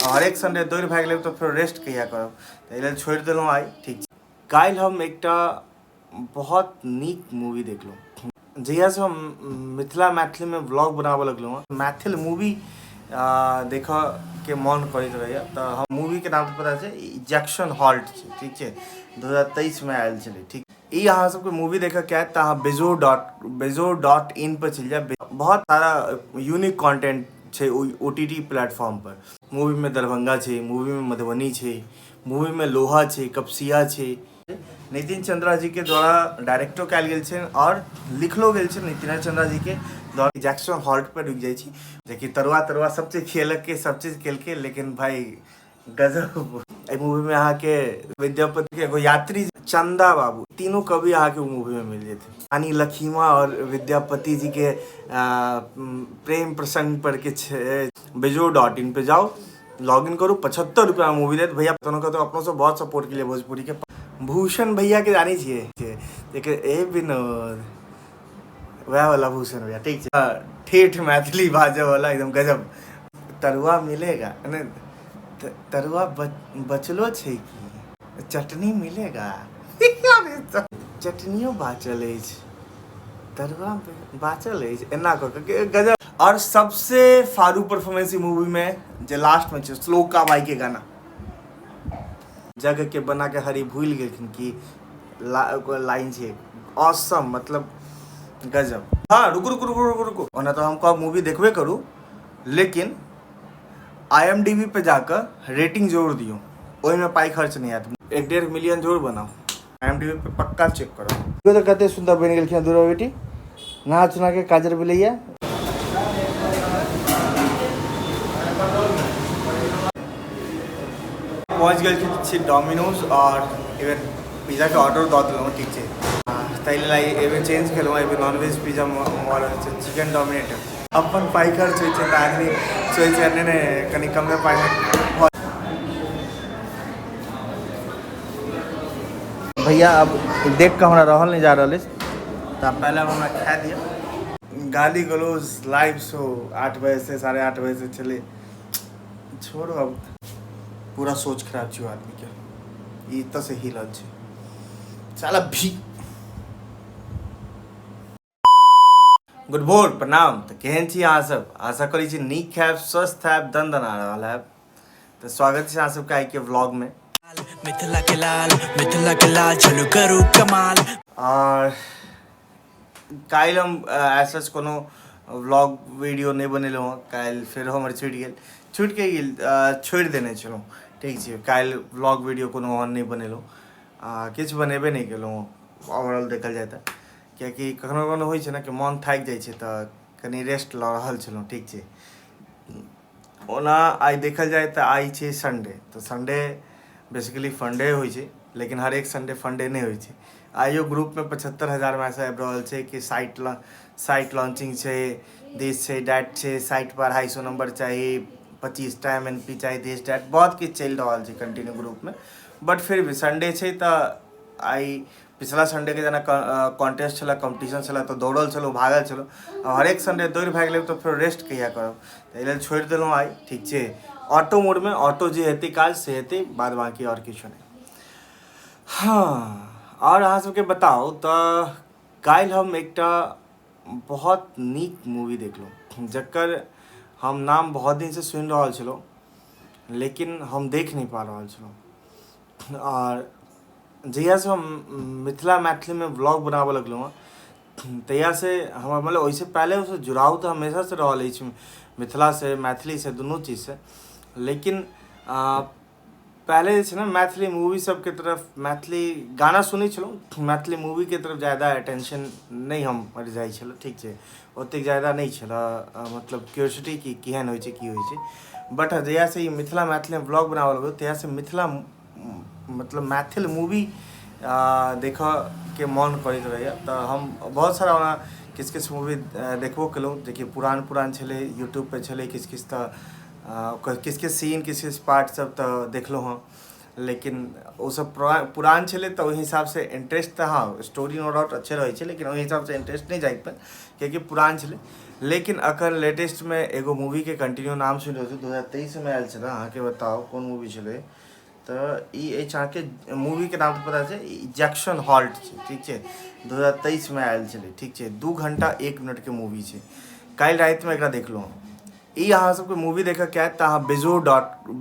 हर एक संडे दौड़ भाग लेब तो फिर रेस्ट कहिया करब, ताहि छोड़ दिलहुँ आइ। ठीक छै, काल्हि हम एकटा बहुत नीक मूवी देखलहुँ। जहियासँ हम मिथिला मैथिलीमे व्लॉग बनाबऽ लगलहुँ हँ, मैथिल मूवी देखऽके मन करैत रहैए। तऽ हम मूवीके नाम तऽ पता छै, इजेक्शन हॉल्ट छै। ठीक छै, 2023 आयल छलै। ठीक, ई अहाँ सबके मूवी देखऽके आयत तऽ अहाँ बेजोर.in पर चलि जायब। बहुत सारा यूनिक कंटेंट छै OTT प्लेटफॉर्म पर। मूवी में दरभंगा छै, मूवी में मधुबनी छै, मूवी में लोहा छै, कपसिया छै। नितिन चंद्रा जी के द्वारा डायरेक्टो कयल गेल छै और लिखलो गेल छै नितिन चंद्रा जी के द्वारा। इजेक्शन हॉल्ट पर रुकि जाइ छी, जेकि तरुआ सब चीज खेलके सब चीज केलके, लेकिन भाई गजब। एहि मूवी में अहाँ के विद्यापति के एगो यात्री चंदा बाबू, तीनों कवि अहाँ के मूवी में मिल जेते। रानी लखीमा और विद्यापति जी के प्रेम प्रसंग पर के बेजोर.in पे जाओ, लॉग इन करू, 75 रुपया मूवी देते भैया। दोनों का तो अपनों से बहुत सपोर्ट के लिए भोजपुरी के भूषण भैया के जानी छिए, ए विनोद वह वाला भूषण भैया। ठीक है, ठेठ मैथिली बाजे वाला एकदम गजब। तरुआ मिलेगा, तरुआ बचलो छै कि चटनी मिलेगा। चटनियो बाचल अछि, तरुआ बाचल अछि, एना कऽ गजब। और सबसे फारू परफॉर्मेंस मूवी में जे लास्ट में छै श्लोका बाई के गाना, जग के बना के हरी भूल गेलखिन कि लाइन छै ऑसम, मतलब गजब। हाँ रुकू, ओना तो हम कब मूवी देखबे करूँ, लेकिन IMDb पे जाकर रेटिंग जोड़ दियो, ओहि में पाई खर्च नहीं आयत। 1.5 मिलियन जोड़ बनाओ, IMDb पे पक्का चेक करो। तो कते सुंदर बन गेलखिन दूरा बेटी, नहा चुना के काजर बिलैया। पहुँच गए डोमिनोज और एवं पिज्जा के ऑर्डर दऽ दिलहुँ। ठीक छै, ताहि एवं चेंज केलहुँ, एवं नॉनवेज पिज्जा मॉडल छै, चिकन डोमिनेटर। अपन पाई खर्च होइ छै तऽ आदमी सोचै छै नहि कनि कमे पाई में। भैया अब देख कऽ हमरा रहल नहीं जा रहा है, तो पहले हमरा खा दिया। गाली गलौज लाइव शो 8 बजे से 8:30 बजे से चले, छोड़ो अब। पूरा सोच खराब छै आदमी के, ई से हिलल छै साला भी। गुड भोर प्रणाम। तो केहन छी अहाँ सब, आशा करी छी नीक हैब, स्वस्थ हैब, दन आ रहल हैब। तो स्वागत छै अहाँ सबके आइ के व्लॉग में। मिथिला के लाल चलू करू कमाल। और काल्हि हम ऐसा कोनो व्लॉग वीडियो नहीं बनेलहुँ हँ, काल्हि फेर हमर छोड़ि देने छलहुँ। ठीक छै, काल्हि व्लॉग वीडियो कोनो ऑन नहीं बनेलहुँ, किछु बनेबे नहीं केलहुँ ओवरऑल देखल जाए तऽ, कियाकि कखनो कखनो होइ छै ने कि मन थाकि जाइ छै तऽ कनि रेस्ट लऽ रहल छलहुँ। ठीक छै, ओना आइ देखल जाए तऽ आइ छै संडे, तो संडे बेसिकली फंडे होइ छै, लेकिन हर एक संडे फंडे नहीं होइ छै। आइयो ग्रुप में 75,000 मैसेज आबि रहल छै कि साइट लॉन्चिंग छै, दिस छै, डैट छै, साइट पर 250 नंबर चाहिए, 25टा MNP चाहिए, दिस डैट, बहुत किछु चलि रहल छै कंटिन्यू ग्रुप में। बट फिर भी संडे छै तऽ आइ पिछला संडे के जेना कॉन्टेस्ट छला, कॉम्पिटिशन छला, तो दौड़ल छलहुँ, भागल छलहुँ। हर एक संडे दौड़ भाग लेब तो फिर रेस्ट कहिया करब, ताहि छोड़ दिलहुँ आइ। ठीक छै, ऑटो मोड में, ऑटो जे हेतै काज से हेतै, बाद बाकी और किछु नहीं। हाँ, और अहाँ सबके बताओ तो काल्हि हम एकटा बहुत नीक मूवी देखलहुँ, जकर हम नाम बहुत दिन से सुनि रहल छलहुँ, लेकिन हम देख नहीं पा रहल छलहुँ। और जहियासँ हम मिथिला मैथिलीमे व्लॉग बनाबऽ लगलहुँ हँ, तहियासँ हमर मतलब ओहिसँ पहले उससे जुड़ाव तो हमेशा से रहल अछि, मिथिला से, मैथिली से, दुनू चीज से। लेकिन पहले जे छै ने मैथिली मूवी सबके तरफ, मैथिली गाना सुनै छलहुँ, मैथिली मूवी के तरफ ज़्यादा अटेंशन नहीं हम जाइ छलहुँ। ठीक छै, ओतेक ज़्यादा नहीं छल, मतलब क्यूरियोसिटी कि केहन होइ छै, की होइ छै। बट जहियासँ ई मिथिला मैथिलीमे व्लॉग बनाबऽ लगलहुँ, तहियासँ मिथिला मतलब मैथिल मूवी देखऽके मन करैत रहैए। तऽ हम बहुत सारा ओना किछु मूवी देखबो केलहुँ, जेकि पुरान छलै, यूट्यूब पर छलै, किछु तऽ किछु सीन, किछु पार्ट सब तऽ देखलहुँ हँ। लेकिन वो सब पुरान छलै तऽ ओहि हिसाबसँ इंटरेस्ट तऽ, हाँ स्टोरी नो डाउट अच्छे रहै छै, लेकिन ओहि हिसाबसँ इंटरेस्ट नहीं जागि पाएल, कियाकि पुरान छलै। लेकिन अगर लेटेस्ट में एगो मूवी के कंटिन्यू नाम सुन रहे 2023 में आयल छल, अहाँ के बताओ कौन मूवी छे? तो अहाँ के मूवी के नाम तो पता है, जैक्सन हॉल्ट है, ठीक है, 2023 में आयल छे, ठीक है, 2 घंटा 1 मिनट के मूवी है। कल रात में एक देखलो। अहाँ सबके मूवी देखा क्या है तो अहाँ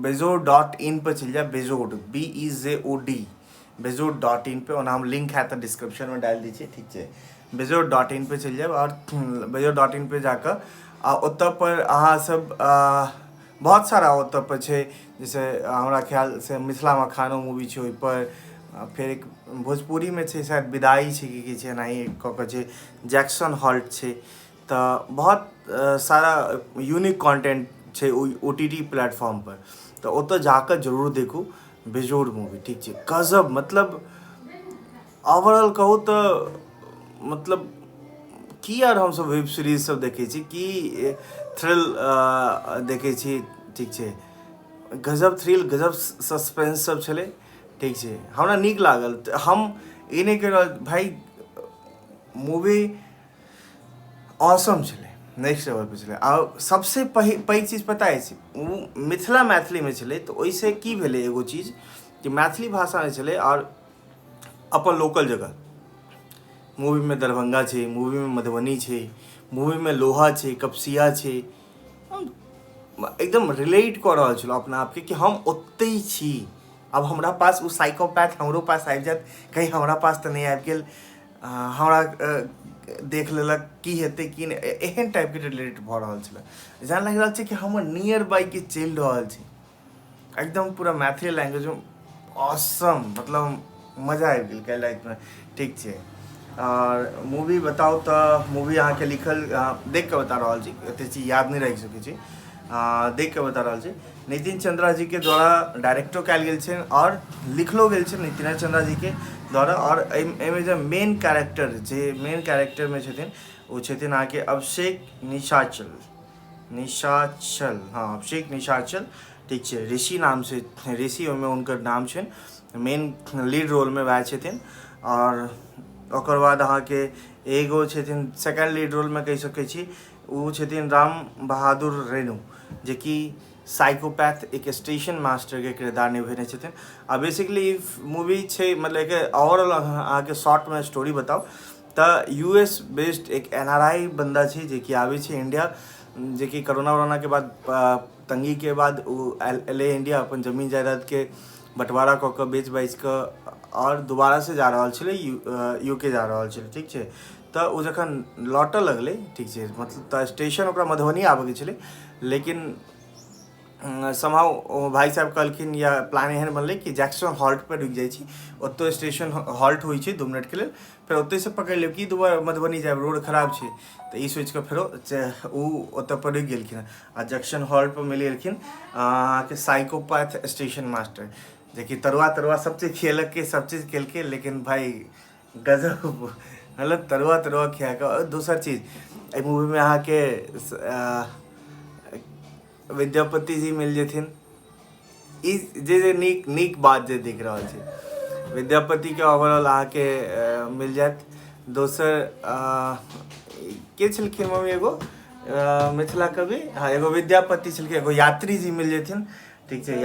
बेजोड.इन पर चल जाए, बेजोड BEZOD बेजोड.इन पे, और नाम लिंक है तो डिस्क्रिप्शन में डाल दीजिए, ठीक है। बेजोड.इन पे चल जाए और बेजोड.इन पे जाकर उतर पर अहाँ सब बहुत सारा उतर पर छे, जैसे हमारा ख्याल से मिथिला मखानो मूवी छे पर, फिर एक भोजपुरी में छे शायद विदाई छे कि छे नहीं कऽ छे, जैक्सन हॉल्ट छे। तो बहुत सारा यूनिक कंटेंट छे OTT प्लेटफॉर्म पर, तो ओतऽ जाकर जरूर देखू बेजोड़ मूवी, ठीक है। गजब, मतलब ओवरऑल कहूँ तो मतलब की यार हम सब वेब सीरीज सब देखे छी, की थ्रिल देखे छी, ठीक है। गजब थ्रिल, गजब सस्पेंस सब छले, ठीक है, हमरा नीक लागल। हम ई नहीं कह रहा भाई, मूवी ऑसम छले, नेक्स्ट लेवल पे छले। आ सबसे पैघ चीज पता है वो मिथिला मैथिली में छले, तो ओइसे की भेले एगो चीज कि मैथिली भाषा में छले और अपन लोकल जगह। मूवी में दरभंगा छे, मूवी में मधुबनी छे, मूवी में लोहा छे, कपसिया छे, एकदम रिलेट कर रहा छलो अपना आपके कि हम ओत्ते ही छी। अब हमरा पास वो साइकोपैथ हमरो पास आबि जात, कहीं हमरा पास तो नहीं आबि गेल, हमरा देख लेलक की हेतै की नहीं, एहन टाइप के रिलेट भऽ रहल छलै। जान लग रहल छै कि हमर नियर बाई के चलि रहल छै, एकदम पूरा मैथिली लैंग्वेज में ऑसम, मतलब मजा आबि गेल काल्हि राति में, ठीक छै। और मूवी बताओ तो मूवी अहाँ के लिखल देख के बता रहा छी, एते चीज याद नहीं रख सकै छी, देख के बता रहा छी। नितिन चंद्रा जी के द्वारा डायरेक्टो कयल गेल छै और लिखलो गेल छै नितिन चंद्रा जी के द्वारा। और एमे जो मेन कैरेक्टर में छथिन वो छथिन अहाँ के अभिषेक निशाचल, हाँ अभिषेक निशाचल, ठीक है। ऋषि नाम से, ऋषि में उनकर नाम छै, मेन लीड रोल में वह छथिन। और ओकर बाद अहाँ के एगो छथिन सेकंड लीड रोल में कह सकै छी, वो छथिन राम बहादुर रेणु, जे कि साइकोपैथ एक स्टेशन मास्टर के किरदार निभेने छथिन। आ बेसिकली मूवी छै, मतलब एक ओवरऑल अहाँ के शॉर्ट में स्टोरी बताओ तो US बेस्ड एक NRI बंदा छै जे कि आवे छै इंडिया, जे कि कोरोना के बाद तंगी के बाद वो एले इंडिया, अपन जमीन जायदाद के बंटवारा कऽ के बेच बाइच के और दोबारा से जा रहा छे UK जा रहा छे, ठीक है। तो वो जखन लौटऽ लगले, ठीक है, मतलब तो स्टेशन ओकरा मधुबनी आबे के छले, लेकिन समहाउ भाई साहब कहलखिन या प्लान एहन बनलै कि जैक्सन हॉल्ट पर रुकि जाइ छी, ओतऽ स्टेशन हॉल्ट होइ छै 2 मिनट के लिए, फिर ओतऽ से पकड़ लेब कि दोबारा मधुबनी जाए, रोड खराब छै, तो ई सोच के फेरो ओ ओतऽ पर रुकि गेलखिन आ जैक्सन हॉल्ट पर मिलेलखिन अहाँके साइकोपैथ स्टेशन मास्टर, जे कि तरुआ सब चीज खेलक के, सब चीज केलके, लेकिन भाई गजब, मतलब तरुआ खिया के। और दूसर चीज एहि मूवी में अहाँ के विद्यापति जी मिल जेथिन, ई जे नीक बात जे दिख रहा है, विद्यापति के ओवरऑल अहाँ के मिल जात। दोसर के छलखिन मम्मी, एगो मिथिला कवि, हाँ एगो विद्यापति छलखिन, एगो यात्री जी मिल जेथिन, ठीक है।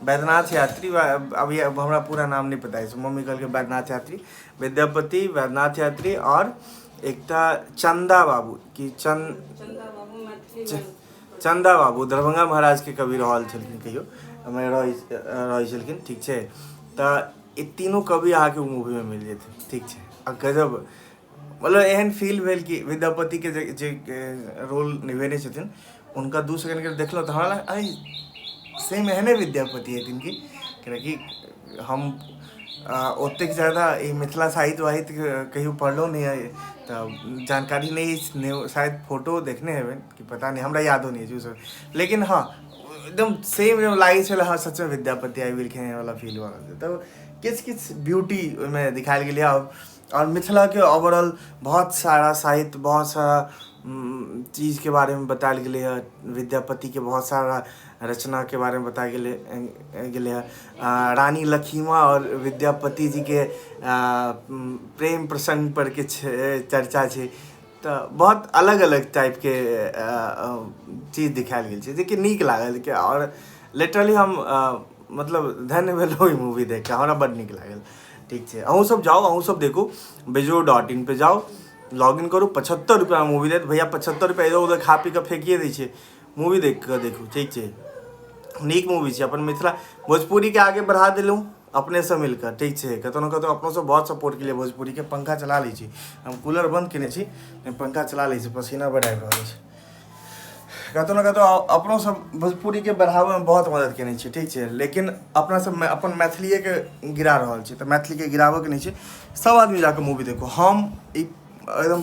वैद्यनाथ यात्री, अभी अब हमरा पूरा नाम नहीं पता है, मम्मी कहल के वैद्यनाथ यात्री, विद्यापति, वैद्यनाथ यात्री, और एकटा चंदा बाबू की चंदा बाबू दरभंगा महाराज के कवि रहल छलखिन, कहियो रहै छलखिन, ठीक है। तो ये तीनों कवि अहाँ के मूवी में मिल जेथिन, ठीक है। आ गजब, मतलब एहन फील भेल कि विद्यापति के जे रोल निभेने छथिन उनका 2 सेकंड के देखलो तो हमरा अरे सेम एहने विद्यापति है तिनकी, कि हम ओतेक ज़्यादा मिथिला साहित्य वाहित्य कहियो पढ़लो नहीं है, तो जानकारी नहीं, शायद फोटो देखने हैं कि पता नहीं, हमरा यादो नहीं है जो, लेकिन हाँ एकदम सेम लागे छल, हाँ सच में विद्यापति आबि गेलखिन वाला फील हुआ। तो किछ ब्यूटी में दिखायल गेल। और मिथिला के ओवरऑल बहुत सारा साहित्य, बहुत सारा चीज़ के बारे में बतायल गेले है, विद्यापति के बहुत सारा रचना के बारे में बताया गेले है। रानी लक्ष्मीमा और विद्यापति जी के प्रेम प्रसंग पर के चर्चा है, तो बहुत अलग अलग टाइप के चीज़ दिखायल गेल छै जेकि नीक लागल कि और लिटरली हम मतलब धन्य भेलहुँ ई मूवी देख के, हमरा बड नीक लागल। ठीक छै, अहूँ सब जाओ, अहूँ सब देखू, बेजोड़.in पे जाओ, लॉग इन करू, 75 रुपया मूवी देत भैया। 75 रुपया इधर उधर खा पी के फेंकिए दै छै, मूवी देख के देखू। ठीक छै, नीक मूवी छै, अपन मिथिला भोजपुरी के आगे बढ़ा देलूँ अपने से मिलकर। ठीक छै, कतौ न कतौ अपनों से बहुत सपोर्ट के लिए भोजपुरी के। पंखा चला लै छी हम, कूलर बंद केने छी, पंखा चला लै छी, पसीना बड़ आबि रहल छै। कतौ न कतौ अपनों सब भोजपुरी के बढ़ावे में बहुत मदद केने छी। ठीक छै, लेकिन अपना सब अपन मैथिलीए के गिरा रहल छी, तो मैथिली के गिराबे के नहीं छै। सब आदमी जाके मूवी देखो। हम एकदम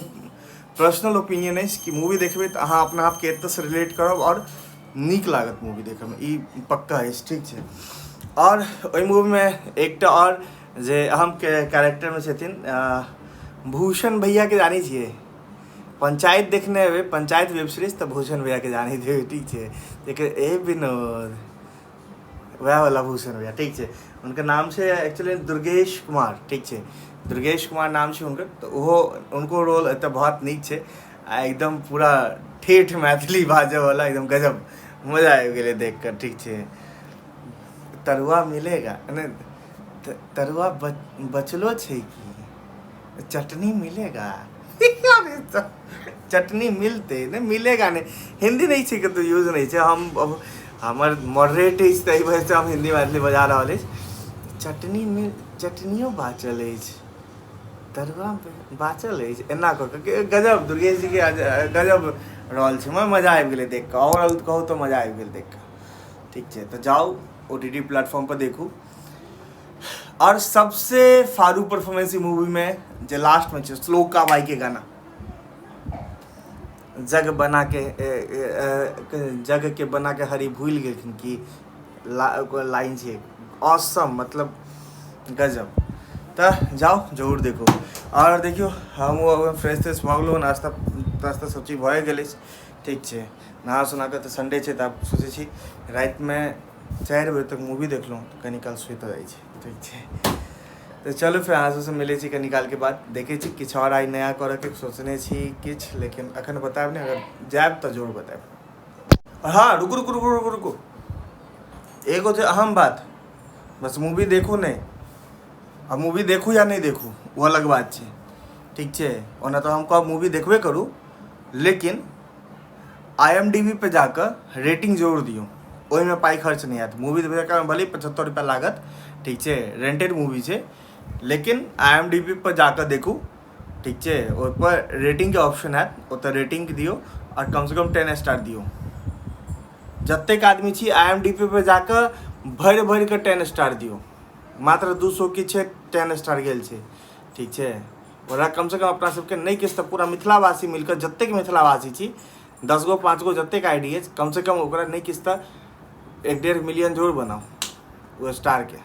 पर्सनल ओपिनियन है कि मूवी देखबे तो अहाँ अपना आप के एत से रिलेट करब और नीक लागत मूवी देखे में, ई पक्का है। ठीक छै, और ओई मूवी में एकटा और जे अहम के कैरेक्टर में छथिन भूषण भैया के जानी छिए, पंचायत देखने हुए, पंचायत वेब सीरीज, तो भूषण भैया के जानी थे। ठीक छै, एक ए विनोद वह वाला भूषण भैया। ठीक छै, उनका नाम से एक्चुअली दुर्गेश कुमार। ठीक छै, दुर्गेश कुमार नाम छै उनकर, तो वो उनको रोल एत बहुत नीक छै, एकदम पूरा ठेठ मैथिली बाजे वाला, एकदम गजब, मजा आबि गेलै देख कर। ठीक छै, तरुआ मिलेगा नहीं, तरुआ बचलो छै कि चटनी मिलेगा चटनी मिलते नहीं, मिलेगा नहीं, हिंदी नहीं सीखे तो यूज नहीं है। हम अब हमार मॉडरेट है, तही वजह से हम हिंदी मैथिली बजा रहा है। चटनी चटनियो बाचल है, तरुआ बाचल है, एना कऽ गजब दुर्गेश जी के गजब रोल छै, मजा आबि गेलै देख कऽ। ओवरऑल कहू तो मजा आबि गेल देख कऽ। ठीक छै, तो जाओ OTT प्लेटफॉर्म पर देखू। और सबसे फारू परफॉर्मेंस मूवी में जो लास्ट में श्लोका बाई के गाना, जग के बना के हरी भूल गेलखिन की लाइन छै, ऑसम, मतलब गजब। तो जाओ जरूर देखो। और देखियो हम फ्रेश फ्रेश भऽ गेलहुँ, नाश्ता सब चीज भए गेलै। ठीक छै, नहा सुना के, तो संडे छै, तो आब सोचे छी रात में 4 बजे तक मूवी देखलहुँ, तो कनी काल सुति जाइ छै। ठीक छै, तो चलो फिर अहाँ सबसे मिले छी कनी काल के बाद, देखे छी किछु और आई नया करे के सोचने छी किछु, लेकिन अखन बतायब नहीं, अगर जायब तो जरूर बतायब। हाँ, रुकू, एगो छै अहम बात, बस मूवी देखू नहीं, अब मूवी देखू या नहीं देखू वो अलग बात छै। ठीक छै, ओना तो हम कहब मूवी देखबे करू, लेकिन IMDb पे जाकर रेटिंग जरूर दियो, ओहि में पाई खर्च नहीं आयत। मूवी देखे में भले 75 रुपया लागत, ठीक छै, रेंटेड मूवी छै, लेकिन IMDb पर जाकर देखू। ठीक छै, ओहि पर रेटिंग के ऑप्शन है, ओतऽ रेटिंग दियो और कम से कम 10 स्टार दियो। जतेक आदमी छी IMDb पर जाकर भरि के 10 स्टार दियो, मात्र 200 की छै 10 स्टार गेल छै। ठीक छै, ओकरा कम से कम अपना सबके नहीं किछु तऽ पूरा मिथिलावासी मिलकर, जतेक मिथिलावासी छी, 10 गो 5 गो जतेक आईडी है, कम से कम ओकरा नहीं किछु तऽ 1.5 मिलियन जरूर बनाओ वो स्टार के।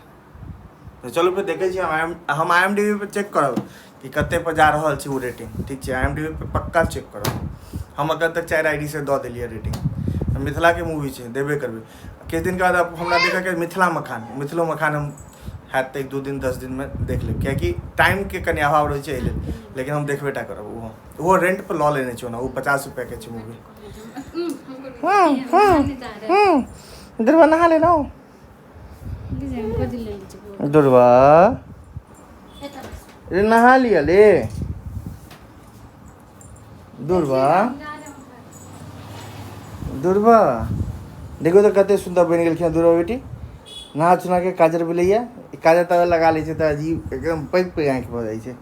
तो चलो फिर देखे छी, हम IMDb पे चेक करब कि कते पर जा रहल छै वो रेटिंग। ठीक छै, IMDb पे पक्का चेक करब। हम अगर तक 4 आईडी से दऽ देलियै रेटिंग, मिथिला के मूवी छै, देबे करबै। किछु दिन के बाद हमरा देखा के मिथिलो मखान हम हैत तऽ 1-2 दिन 10 दिन में देख लेब, कियाकि टाइम के कनि अभाव रहै छै एहि लेल, लेकिन हम देखबेटा करब। ओहो रेंट पर लऽ लेने छै, वो 50 रुपया के छै मूवी। दुर्वा नहा ले लो, दुर्वा नहा लिया ले, दुर्वा देखो तो कते सुंदर बन गेलखिन दुर्वा बेटी। नहा सुना के काजर बिलैया, काजर तब लगा लै छै तऽ अजीब एकदम पैघ आँखि भऽ जाइ छै।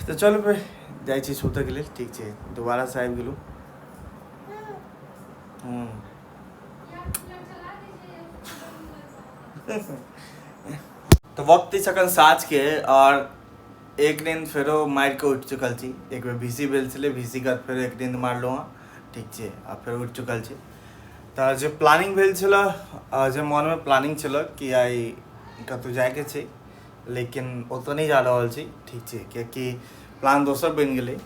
तो चलो फिर जाइ छी सुतऽ के लेल। ठीक छै, दोबारा से आबि गेलहुँ। तो वक्त अखन साँझ के, और एक नींद फेरो मारि के उठि चुकल छी। एक बेर VC भेल छलै, VC के बाद फेरो एक नींद मारलहुँ हँ। ठीक छै, आ फेर उठि चुकल छी। तऽ जे प्लानिंग भेल छलै, जे मन में प्लानिंग छलै कि आइ कतौ जायके छै, लेकिन ओतऽ नहीं जा रहल छी। ठीक छै, कियाकि प्लान दोसर बनि गेलै।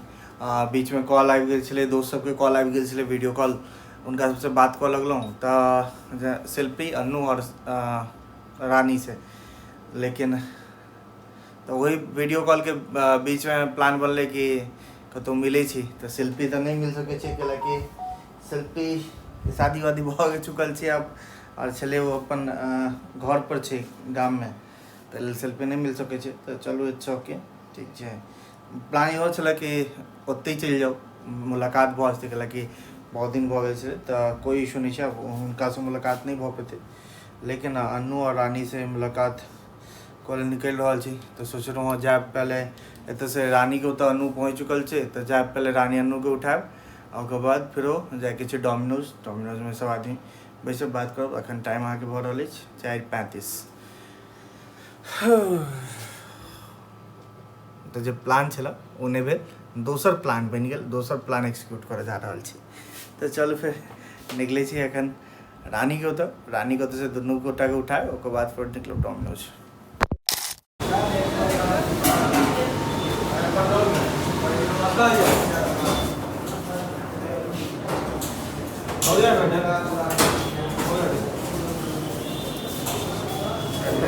बीच में कॉल आबि गेल छलै, दोस्त सबके कॉल आबि गेल छलै, वीडियो कॉल, उनका सबसे बात कऽ लगलहुँ तऽ शिल्पी, अन्नू और रानी से, लेकिन तो वही वीडियो कॉल के बीच में प्लान बनले कि कतहु मिलै छी तऽ शिल्पी तऽ नहीं मिल सकै छै, कैलाकि शिल्पी शादी वादी भऽ चुकल छै अब, और छलै वो अपन घर पर छै गाम में, तऽ शिल्पी नहीं मिल सकै छै। तऽ चलू इट्स ओके, ठीक छै। प्लान इहो छलै कि ओतहि चलि जाउ, मुलाकात भऽ जेतै, कैलाकि बहुत दिन भऽ गेल छै, तऽ कोई इशू नहीं छै, हुनकासँ मुलाकात नहीं भऽ पेतै। लेकिन अन्नू और रानी से मुलाकात करै निकलि रहल छी, तऽ सोच रहल हूँ जाएब पहले एतऽ से रानी के, ओतऽ अन्नू पहुँच चुकल छै, तऽ जाएब पहले रानी अन्नू के उठाएब, और ओकर बाद फेरो जाके छै डोमिनोज में सब आदमी बैसब बात करब। अखन टाइम अहाँके भऽ रहल अछि 4:35। तऽ जे प्लान छलै ओ नहि भेल, दोसर प्लान बनि गेल, दोसर प्लान एक्सिक्यूट करऽ जा रहल छी। तऽ चलू फेर निकलै छी एखन रानी के ओतऽ, रानी के ओतऽ से दुनू गोटा के उठाएब, ओकर बाद फेर निकलब डोमिनोज।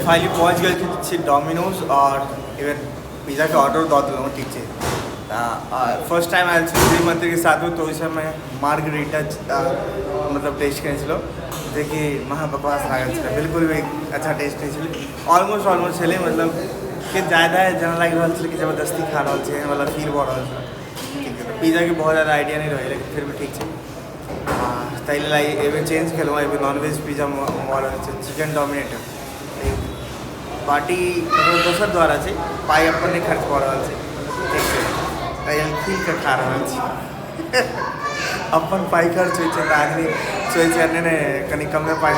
फाइनली पहुँच गए छी डोमिनोज, और इवन पिज़्ज़ा के ऑर्डर दऽ देलहुँ, ठीक छै। फर्स्ट टाइम आयल छी श्रीमती के साथ में, तो ओहि समय मार्गरीटा मतलब टेस्ट केने छलहुँ, जेकि महा बकवास लागल छलै, बिल्कुल भी अच्छा टेस्ट नहीं छलै। ऑलमोस्ट छलै, मतलब कि ज़्यादा जेना लागि रहल छलै कि जबरदस्ती खा रहल छी वाला फील भऽ रहल छलै, ठीक है। तो पिज़्ज़ा के बहुत ज़्यादा आइडिया नहीं रहे, लेकिन फिर भी ठीक छै। ताहि लेल एबे चेंज केलहुँ, एबे नॉनवेज पिज़्ज़ा मंगा रहल छै, चिकन डोमिनेटर। पार्टी ककरो दोसर द्वारा छै, पाइ अपन नहीं खर्च भऽ रहल छै, ठीक छै। ताहि लेल खुलि कऽ खा रहल छी। अपन पाइ खर्च होइ छै तऽ आदमी सोचै छै नहि कनि कमे पाइ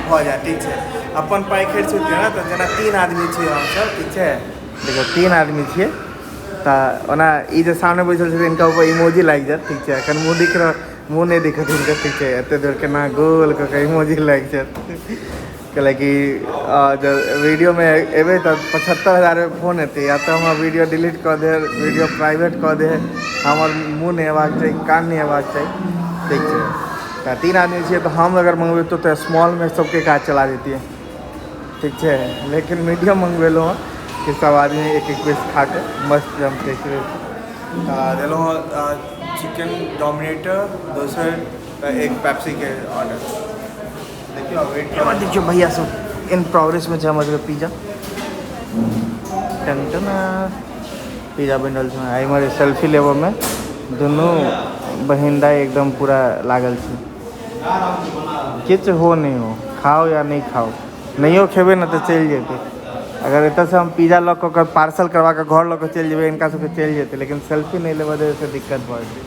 भऽ जाए, ठीक छै। अपन पाइ खर्च होइतै ने, तऽ जेना 3 आदमी छियै हमसब, ठीक छै। देखो 3 आदमी छियै, तऽ ओना ई जे सामने बैसल छै इनका ऊपर इमोजी लागि जायत, ठीक छै। एखन मुँह दिख रहा, मुँह नहीं दिखत हिनका, ठीक छै। एते देर केना गोल कऽ के इमोजी लागि जायत, कैलाकि जब वीडियो में एबै तऽ 75,000 फोन एतै, या तऽ हमर वीडियो डिलीट कऽ दे, वीडियो प्राइवेट कऽ दे, हमर मुँह नहीं हेबाक चाही, कान नहीं हेबाक चाही, ठीक छै। तऽ 3 आदमी छियै, तऽ हम अगर मंगबैतों तऽ स्मॉल में सबके काज चला देतियै, ठीक छै। लेकिन मीडियम मंगवेलहुँ हँ कि सब आदमी एक पीस खा के मस्त जम के देलहुँ चिकन डोमिनेटर, दोसर एक पेप्सी के ऑर्डर। देखियो भैया सब इन प्रोग्रेस में छै हमर सबके पिज़्ज़ा, पिज़्ज़ा बनि रहल छै। एम्हर सेल्फी लेबऽ में दुनू बहिन दाइ एकदम पूरा लागल छै, किछु हो नहीं हो, खाओ या नहीं खाओ, नहियो खेबै ना तऽ चलि जेतै। अगर एतऽ से हम पिज़्ज़ा लऽ कऽ पार्सल करवा के घर लऽ के चलि जेबै, इनका सबके चलि जेतै, लेकिन सेल्फी नहीं लेबऽ देबै से दिक्कत भऽ जेतै।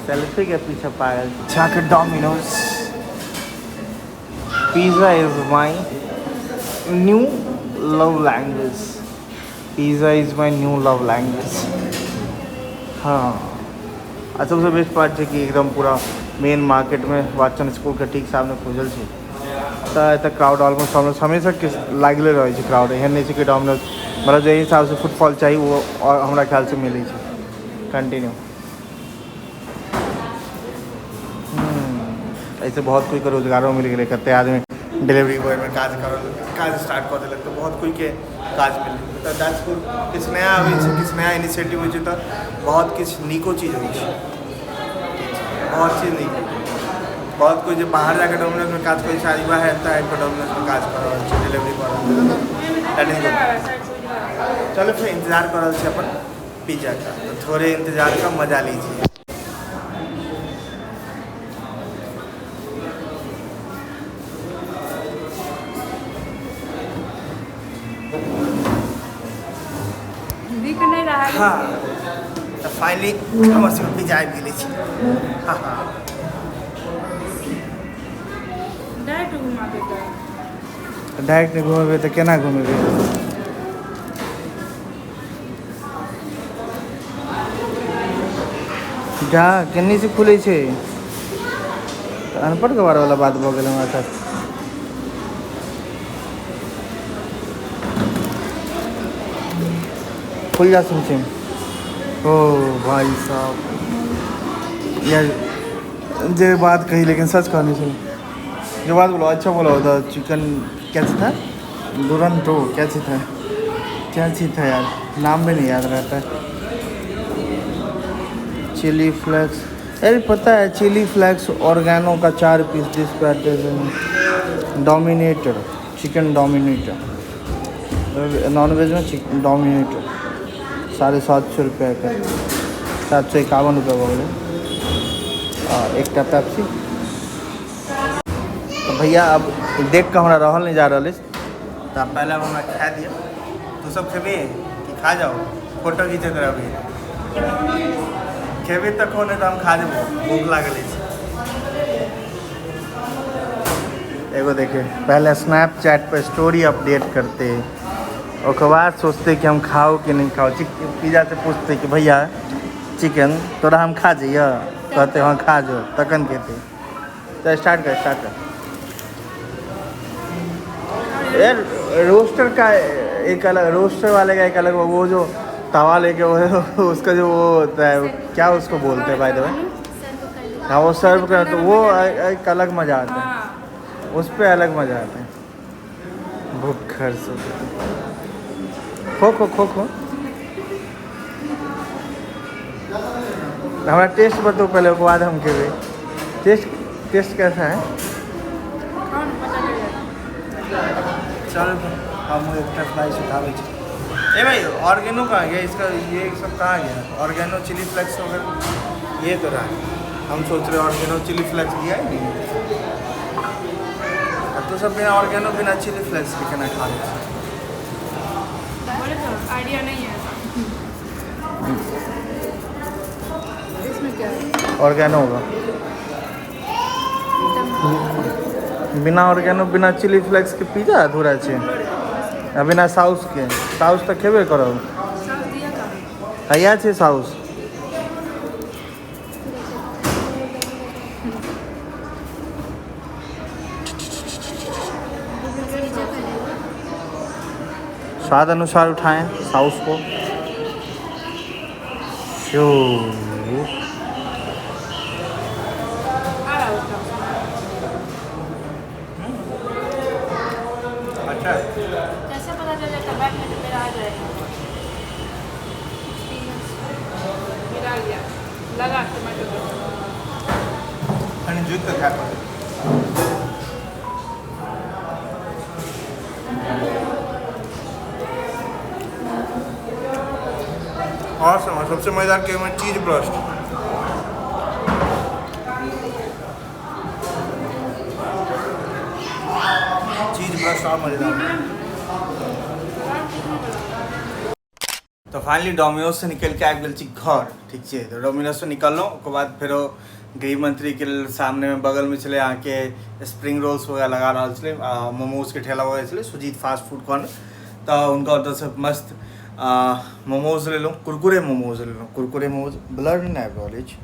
सेल्फी के पीछे पागल जाके Domino's. Pizza is my new love language. Pizza is my new love language. हाँ, आ सबसे बेस्ट पार्ट छै कि एकदम पूरा मेन मार्केट में वाचन स्कूल के ठीक सामने खुजल छै, तऽ एतऽ क्राउड ऑलमोस्ट हमेशा लागले रहै छै क्राउड। एहन नहीं छै कि डोमिनोज मतलब जे हिसाब से फुटफॉल चाही वो और हमरा ख्याल से मिलै छै कंटिन्यू। ऐसे बहुत कोई के रोजगारों मिल गए, कते आदमी डिलीवरी बॉय में काज स्टार्ट कऽ देलक, तऽ बहुत कोई के काज मिल गेलै। तऽ दैट्स गुड, किछु नया आबै छै, किछु नया इनिशिएटिव होइ छै, तऽ बहुत किछु नीको चीज होइ छै, बहुत चीज नीक। बहुत कोई जो बाहर जाकर डोमिनोज में काज करै छै, आज वएह एतऽ आबि कऽ डोमिनोज में काज कऽ रहल छै, डिलीवरी कऽ रहल छै। चलो फिर इंतजार कर रहल छै अपन पिज़्ज़ा का, तो थोड़े इंतजार का मजा लीजिए। हाँ, तो फाइनली हमर सबके पिज़्ज़ा आबि गेलै छै। हाँ हाँ, डायरेक्ट नहीं घुमेबै तऽ केना घुमेबै? जा केन्नी से खुलै छै? अनपढ़ गवार वाला बात भऽ गेल हमरा साथ। खुल जा समथिंग। ओ भाई साहब, यार जो बात कही लेकिन सच कहनी सुन, जो बात बोलो अच्छा बोला होता। चिकन क्या चीज़ था? दुरंतो क्या चीज़ था? क्या चीज़ था यार, नाम भी नहीं याद रहता है। चिली फ्लेक्स, अरे पता है चिली फ्लेक्स ऑर्गेनो का 4 piece this package. Dominator chicken dominator, non veg में चिकन डोमिनेटर 750 रुपये का, 751 रुपये बोले। और एक का पेप्सी। तो भैया अब देख के हमारा रहल नहीं जा रहा है, तो पहले हम हमरा खा दिया। तू सब खेबे कि खा जाओ, फोटो खींचे तरह भी खेबे तक हो नहीं तो हम खा देबो, भूख लागल है। एगो देखे पहले स्नैपचैट पर स्टोरी अपडेट करते, उसके बाद सोचते कि हम खाओ कि नहीं खाओ। पिज़्ज़ा से पूछते कि भैया चिकन तोरा हम खा जाइए, कहते हाँ खा जो, तखन कहते। तो स्टार्ट कर यार। रोस्टर का एक अलग, रोस्टर वाले का एक अलग, वो जो तवा लेके वो उसका जो वो होता है, क्या उसको बोलते हैं भाई दबा। हाँ वो सर्व कर, तो वो एक अलग मज़ा आता है, उस पर अलग मज़ा आता है। भूखर से खो हमारा टेस्ट बताओ पहले, उसके बाद हम खेबे। टेस्ट कैसा है? चल हम एक फ्राइज उठावे। ए भाई ऑर्गेनो कहाँ गया इसका, ये सब कहाँ गया? ऑर्गेनो चिली फ्लेक्स वगैरह ये तो रहा है। हम सोच रहे ऑर्गेनो चिली फ्लेक्स दिया ही नहीं। अब तो सब बिना ऑर्गेनो बिना चिली फ्लेक्स के खाना खा रहे हैं। आइडिया नहीं है इसमें क्या है। ऑर्गेनो होगा, बिना ऑर्गेनो बिना चिली फ्लेक्स के पिज़्ज़ा अधूरा है। बिना सॉस के, सॉस तो खेबे करो। हैया छै सॉस। स्वाद अनुसार उठाएं सॉस को। अच्छा कैसे पता चल जाता बैग में तो मेरा आ जाएगा। मेरा आ गया, लगा टमाटो जूत का खा पड़े। और सबसे मज़ेदार के में चीज़ ब्रस्ट। और मज़ेदार। तो फाइनली डोमिनोज से निकल के आबि गेल छी घर, ठीक है। तो डोमिनोज से निकललहुँ, ओकर बाद फेरो गृह मंत्री के सामने में बगल में चले अहाँके स्प्रिंग रोल्स वगैरह लगा रहा छलै, मोमोज के ठेला वगैरह छलै, सुजीत फास्ट फूड कॉर्नर। तो उनका ओतऽ से मस्त मोमोज लेलहुँ, कुरकुरे मोमोज लेलहुँ। कुरकुरे मोमोज ब्लर नहीं आबि रहल अछि,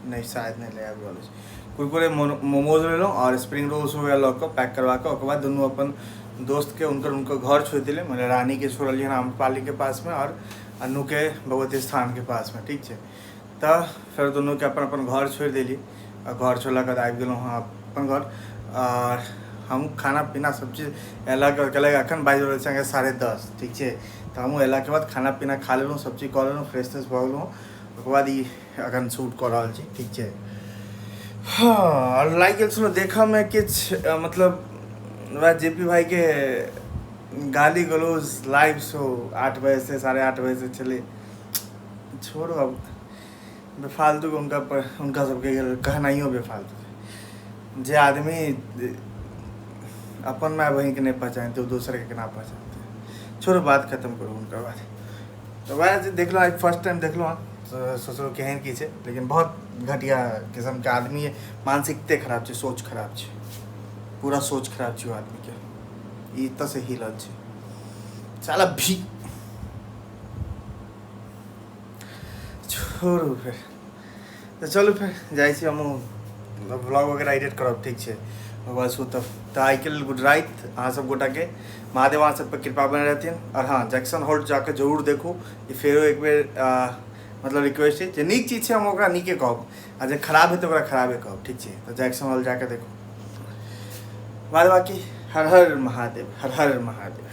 नहीं शायद नहीं आबि रहल अछि। कुरकुरे मोमोज लेलहुँ और स्प्रिंग रोल्स वगैरह लऽ कऽ पैक करवा कऽ, ओकर बाद दुनू अपन दोस्त के उनकर घर छोड़ दिले। मैंने रानी के छोड़लिए आम्रपाली के पास में और अन्नू के भगवती स्थान के पास में, ठीक है। तो फिर दोनों के अपन घर छोड़ दिली और घर छोड़ला के बाद आबि गेलहुँ हाँ अपन घर। और हम खाना पीना सब चीज़ अयलाके एखन बाजि रहल छै 10:30, ठीक है। तो हम अयला के बाद खाना पीना खा लेलहुँ, सब चीज कऽ लेलहुँ, फ्रेशनेस भऽ गेलहुँ। ओकर बाद ई एखन शूट कऽ रहल छी, ठीक है। हाँ और लागि गेल छलहुँ देखऽमे किछु मतलब वह जेपी भाई के गाली गलौज लाइव शो 8 बजे से 8:30 बजे से चले। छोड़ो अब बेफालतू के उनका सबके कहनाइयो बेफालतू। जे आदमी अपन माय बहन के नहीं पहचानते वो दूसरे के केना पहचानते। छोड़ो बात खत्म करो उनका बात। तो वह देखलो आज फर्स्ट टाइम देखलो तो सोचलो केहन की छै, लेकिन बहुत घटिया किस्म के आदमी है। मानसिकते खराब छै, सोच खराब छै, पूरा सोच खराब छै आदमी के। ई तऽ से हिलल छै साला भी। छोड़ू फिर, तो चलू फिर जाइ छी हम व्लॉग वगैरह एडिट करब, ठीक छै। बस तब तो आई के गुड राइत अहाँ सब गोटा के। महादेव अहाँ सब पर कृपा बने रहथिन। और हाँ जैक्सन होल्ट जाके जरूर देखू। ये फेरो एक बेर मतलब रिक्वेस्ट है, जे नीक चीज है हम ओकरा नीके कहब, आ जे खराब है तो ओकरा खराबे कहब, ठीक है। तो जैक्सन हॉल जाके देखू। बाद बाकी हर हर महादेव, हर हर महादेव।